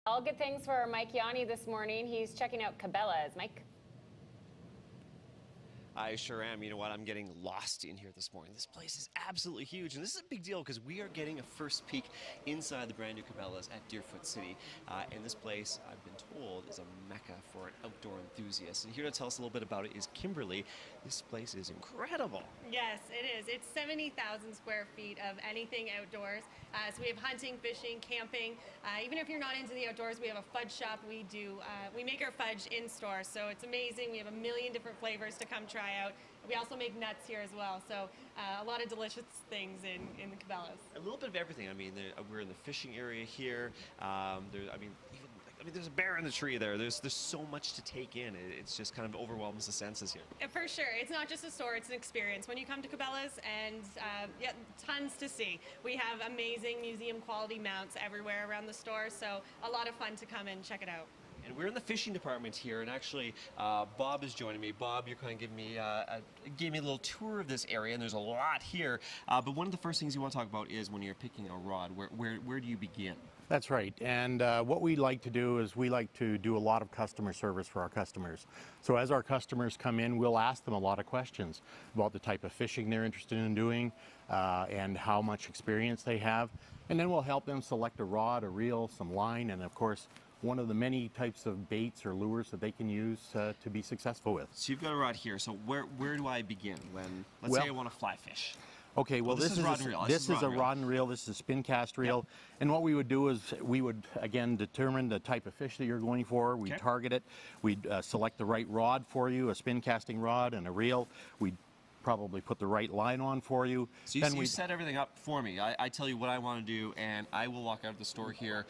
All good things for Mike Yawney this morning. He's checking out Cabela's. Mike? I sure am. You know what? I'm getting lost in here this morning. This place is absolutely huge, and this is a big deal because we are getting a first peek inside the brand new Cabela's at Deerfoot City. And this place, I've been told, is a mecca for an outdoor enthusiast. And here to tell us a little bit about it is Kimberly. This place is incredible. Yes, it is. It's 70,000 square feet of anything outdoors. So we have hunting, fishing, camping. Even if you're not into the outdoors, we have a fudge shop. We make our fudge in store, so it's amazing. We have a million different flavors to come try out. We also make nuts here as well, so a lot of delicious things in the Cabela's. A little bit of everything. I mean, we're in the fishing area here. There's a bear in the tree there. There's so much to take in. It's just kind of overwhelms the senses here. For sure. It's not just a store, it's an experience. When you come to Cabela's, and yeah, tons to see. We have amazing museum quality mounts everywhere around the store, so a lot of fun to come and check it out. And we're in the fishing department here, and actually Bob is joining me. Bob, you're kind of giving me gave me a little tour of this area, and there's a lot here. But one of the first things you want to talk about is when you're picking a rod. Where do you begin? That's right, and what we like to do is we like to do a lot of customer service for our customers. So as our customers come in, we'll ask them a lot of questions about the type of fishing they're interested in doing and how much experience they have. And then we'll help them select a rod, a reel, some line, and of course, one of the many types of baits or lures that they can use to be successful with. So you've got a rod here, so where do I begin when, let's say I want to fly fish? Okay, well, this is rod and reel. This is a rod and reel. This is a spin cast reel. Yep. And what we would do is we would, again, determine the type of fish that you're going for. We'd target it. We'd select the right rod for you, a spin casting rod and a reel. We'd probably put the right line on for you. So you set everything up for me. I tell you what I want to do, and I will walk out of the store here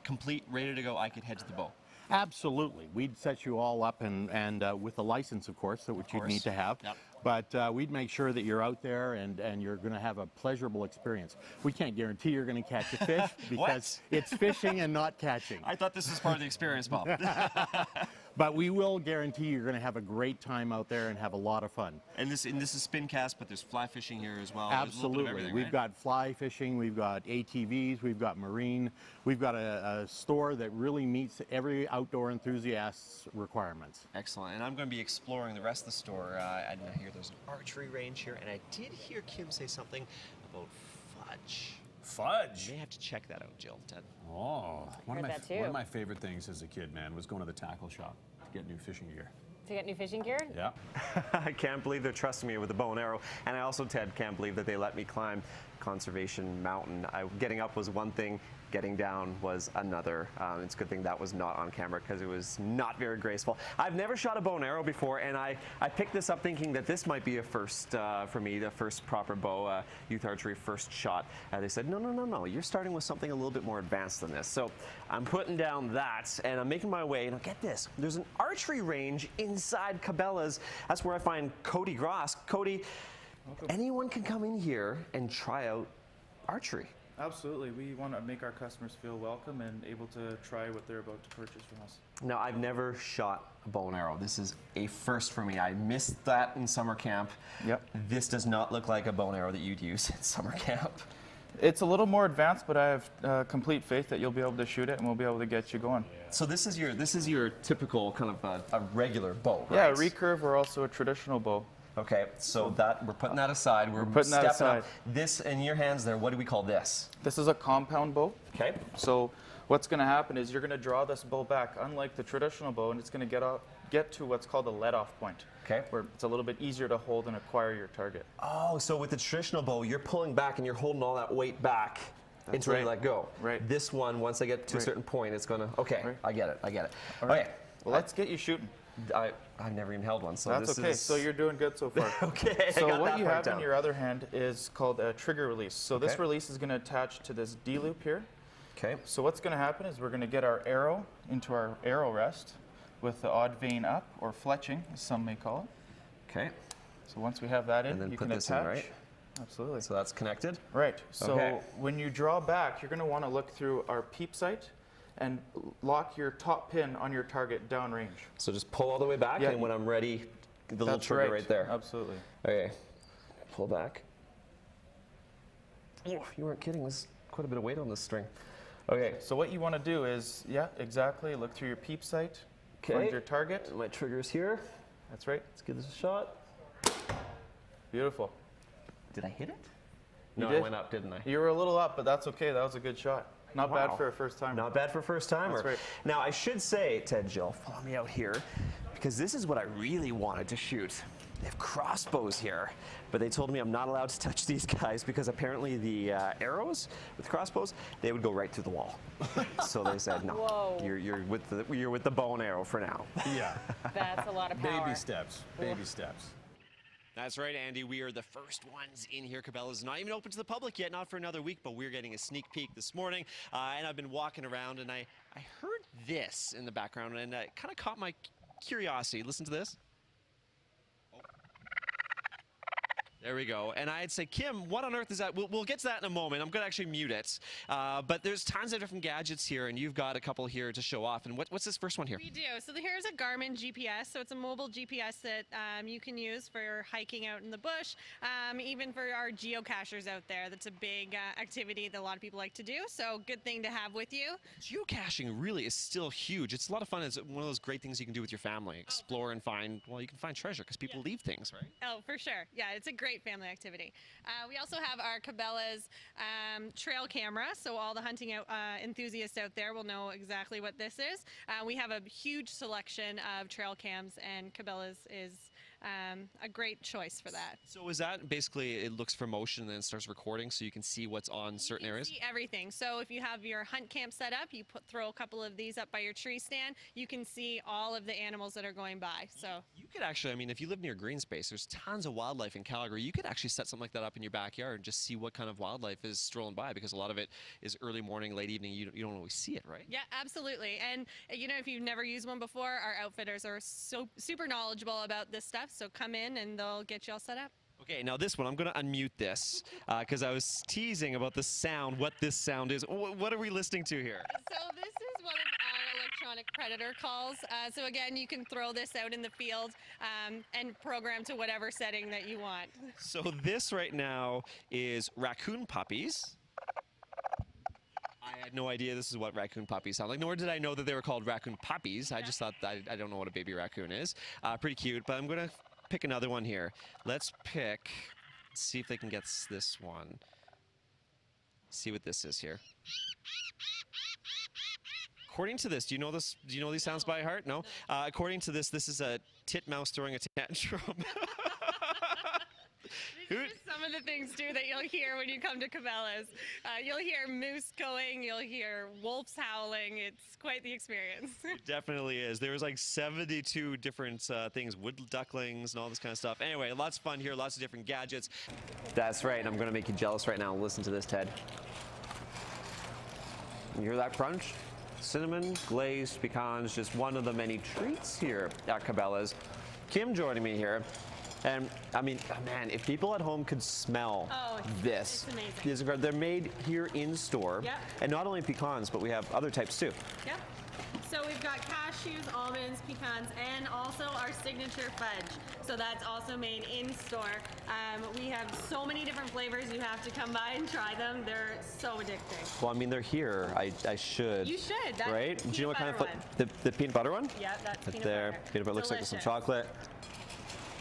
complete, ready to go. I could head to the boat. Absolutely. We'd set you all up and with a license, of course, which you'd need to have. Yep. But we'd make sure that you're out there and you're going to have a pleasurable experience. We can't guarantee you're going to catch a fish because it's fishing and not catching. I thought this was part of the experience, Bob. But we will guarantee you're going to have a great time out there and have a lot of fun. And this is spin cast, but there's fly fishing here as well. Absolutely. We've got fly fishing, we've got ATVs, we've got marine. We've got a store that really meets every outdoor enthusiast's requirements. Excellent. And I'm going to be exploring the rest of the store. I hear there's an archery range here, and I did hear Kim say something about fudge. Fudge? You may have to check that out, Jill, Ted. Oh, one of my favorite things as a kid, man, was going to the tackle shop to get new fishing gear. To get new fishing gear? Yeah. I can't believe they're trusting me with a bow and arrow. And I also, Ted, can't believe that they let me climb Conservation Mountain. Getting up was one thing, getting down was another. It's a good thing that was not on camera because it was not very graceful. I've never shot a bow and arrow before, and I picked this up thinking that this might be a first for me, the first proper bow, youth archery first shot. They said, no, you're starting with something a little bit more advanced than this. So I'm putting down that, and I'm making my way, and get this, there's an archery range inside Cabela's. That's where I find Cody Gross. Cody, anyone can come in here and try out archery. Absolutely. We want to make our customers feel welcome and able to try what they're about to purchase from us. Now, I've never shot a bow and arrow. This is a first for me. I missed that in summer camp. Yep. This does not look like a bow and arrow that you'd use in summer camp. It's a little more advanced, but I have complete faith that you'll be able to shoot it and we'll be able to get you going. So this is your typical kind of a regular bow, right? Yeah, a recurve or also a traditional bow. Okay, so that we're putting that aside. We're putting that aside. Up. This in your hands there. What do we call this? This is a compound bow. Okay. So what's going to happen is you're going to draw this bow back, unlike the traditional bow, and it's going to get to what's called a let-off point. Okay. Where it's a little bit easier to hold and acquire your target. Oh, so with the traditional bow, you're pulling back and you're holding all that weight back until you let go. Right. This one, once I get to a certain point, it's going to. Okay. Right. I get it. All right. Okay. Well, let's get you shooting. I've never even held one, so that's this okay. is... So you're doing good so far. Okay. So what you have in your other hand is called a trigger release. So this release is going to attach to this D loop here. Okay. So what's going to happen is we're going to get our arrow into our arrow rest with the odd vein up, or fletching, as some may call it. Okay. So once we have that in, and then you put can this attach. in, right? Absolutely. So that's connected. Right. So when you draw back, you're going to want to look through our peep sight and lock your top pin on your target downrange. So just pull all the way back, and when I'm ready, the little trigger right there. Absolutely. Okay. Pull back. Oh, you weren't kidding. There's quite a bit of weight on this string. Okay. So what you want to do is, yeah, exactly, look through your peep sight, find your target. My trigger's here. That's right. Let's give this a shot. Beautiful. Did I hit it? You No, did. I went up, didn't I? You were a little up, but that's okay. That was a good shot. Not Wow. bad for a first timer. Not bad for a first timer. That's right. Now, I should say, Ted, Jill, follow me out here, because this is what I really wanted to shoot. They have crossbows here, but they told me I'm not allowed to touch these guys because apparently the arrows with crossbows, they would go right through the wall. So they said, no, Whoa. you're with the bow and arrow for now. Yeah. That's a lot of power. Baby steps. Baby steps. That's right, Andy. We are the first ones in here. Cabela's not even open to the public yet, not for another week, but we're getting a sneak peek this morning. And I've been walking around, and I heard this in the background, and it kind of caught my curiosity. Listen to this. There we go. And I'd say, Kim, what on earth is that? We'll get to that in a moment. I'm going to actually mute it. But there's tons of different gadgets here, and you've got a couple here to show off. And what's this first one here? We do. So here's a Garmin GPS. So it's a mobile GPS that you can use for hiking out in the bush, even for our geocachers out there. That's a big activity that a lot of people like to do. So good thing to have with you. Geocaching really is still huge. It's a lot of fun. It's one of those great things you can do with your family. Explore and find, well, you can find treasure because people leave things, right? Oh, for sure. Yeah, it's a great family activity. We also have our Cabela's trail camera, so all the hunting enthusiasts out there will know exactly what this is. We have a huge selection of trail cams, and Cabela's is a great choice for that. So is that basically it looks for motion and then starts recording so you can see what's on certain areas? See everything. So if you have your hunt camp set up, you throw a couple of these up by your tree stand, you can see all of the animals that are going by. So You could actually, I mean, if you live near green space, there's tons of wildlife in Calgary. You could actually set something like that up in your backyard and just see what kind of wildlife is strolling by, because a lot of it is early morning, late evening. You don't always see it, right? yeah, absolutely. And you know, if you've never used one before, our outfitters are so super knowledgeable about this stuff. So come in and they'll get you all set up. Okay, now this one, I'm going to unmute this because I was teasing about the sound, what this sound is. What are we listening to here? So this is one of our electronic predator calls. So again, you can throw this out in the field and program to whatever setting that you want. So this right now is raccoon puppies. I had no idea this is what raccoon puppies sound like, nor did I know that they were called raccoon puppies. I just thought that I don't know what a baby raccoon is. Pretty cute, but I'm going to pick another one here. Let's see if they can get this one. See what this is here. According to this, do you know this? Do you know these sounds by heart? No. According to this, this is a titmouse throwing a tantrum. These are some of the things too that you'll hear when you come to Cabela's. You'll hear moose going, you'll hear wolves howling. It's quite the experience. It definitely is. There's like 72 different things, wood ducklings and all this kind of stuff. Anyway, lots of fun here, lots of different gadgets. That's right. I'm going to make you jealous right now. Listen to this, Ted. You hear that crunch? Cinnamon glazed pecans, just one of the many treats here at Cabela's. Kim joining me here. And I mean, man, if people at home could smell this, it's amazing. They're made here in store. Yep. And not only pecans, but we have other types too. Yep. So we've got cashews, almonds, pecans, and also our signature fudge. So that's also made in store. We have so many different flavors. You have to come by and try them. They're so addicting. Well, I mean, they're here. I should. You should. That's right? Do you know what kind of one. the peanut butter one? Yep, that's peanut there. butter. Peanut butter looks like some Delicious. chocolate.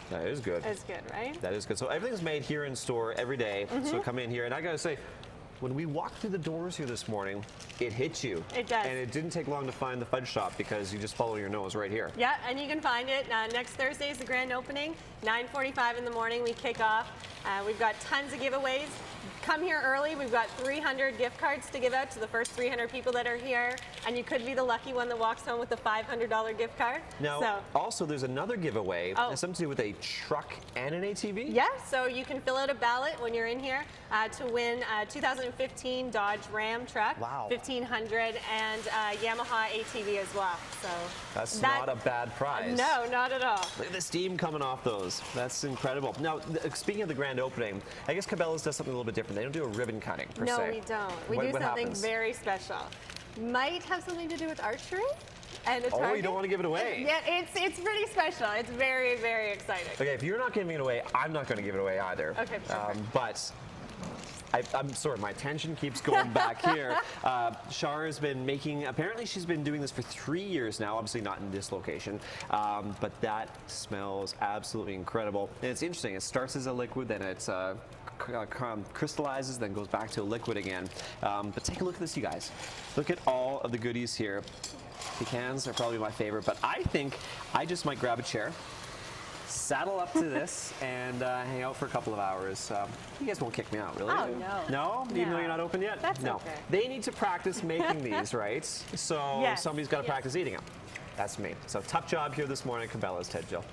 That is good. It's good, right? That is good. So everything's made here in store every day. So come in here, and I gotta say, when we walked through the doors here this morning, it hit you. It does. And it didn't take long to find the fudge shop because you just follow your nose right here. Yeah, and you can find it. Next Thursday is the grand opening. 9:45 in the morning we kick off. We've got tons of giveaways. Come here early. We've got 300 gift cards to give out to the first 300 people that are here. And you could be the lucky one that walks home with a $500 gift card. Now, also there's another giveaway. It has something to do with a truck and an ATV? Yeah, so you can fill out a ballot when you're in here to win a 2015 Dodge Ram truck, Wow. 1500, and Yamaha ATV as well. So That's not a bad prize. No, not at all. Look at the steam coming off those. That's incredible. Now, speaking of the grand opening, I guess Cabela's does something a little bit different. They don't do a ribbon cutting, per se. No, we don't. We do what something happens? very special. Might have something to do with archery and a Oh, target. you don't want to give it away? Yeah, it's pretty special. It's very, very exciting. Okay, if you're not giving it away, I'm not going to give it away either. Okay, perfect. But I'm sorry, my attention keeps going back here. Shar has been making, apparently she's been doing this for 3 years now, obviously not in this location, but that smells absolutely incredible. And it's interesting, it starts as a liquid, then it's crystallizes, then goes back to a liquid again. But take a look at this, you guys. Look at all of the goodies here. Pecans are probably my favorite, but I think I just might grab a chair, saddle up to this, and hang out for a couple of hours. You guys won't kick me out, really? Oh, no. No? Even though you're not open yet? That's no. okay. They need to practice making these, right? So Yes. somebody's got to practice eating them. That's me. So tough job here this morning at Cabela's, Ted Jill.